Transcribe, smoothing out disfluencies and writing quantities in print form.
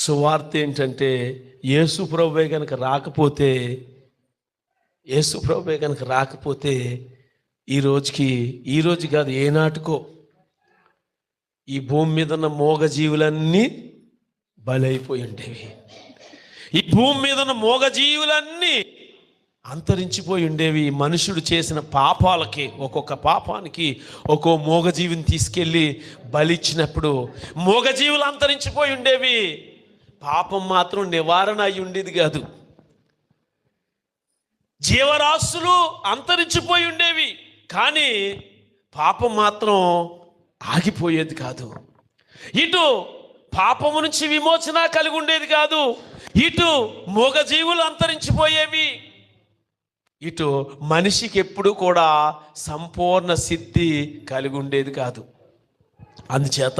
సువార్త ఏంటంటే యేసు ప్రభువే కనుక రాకపోతే ఈ రోజు కాదు, ఏనాటికో ఈ భూమి మీద ఉన్న మూగజీవులన్నీ బలైపోయి ఉండేవి. ఈ భూమి మీద ఉన్న మూగజీవులన్నీ అంతరించిపోయి ఉండేవి. మనుషుడు చేసిన పాపాలకి, ఒక్కొక్క పాపానికి ఒక్కో మూగజీవిని తీసుకెళ్ళి బలిచ్చినప్పుడు మూగజీవులు అంతరించిపోయి ఉండేవి. పాపం మాత్రం నివారణ అయి ఉండేది కాదు. జీవరాశులు అంతరించిపోయి ఉండేవి, కానీ పాపం మాత్రం ఆగిపోయేది కాదు. ఇటు పాపము నుంచి విమోచన కలిగి ఉండేది కాదు, ఇటు మూగజీవులు అంతరించిపోయేవి, ఇటు మనిషికి ఎప్పుడు కూడా సంపూర్ణ సిద్ధి కలిగి ఉండేది కాదు. అందుచేత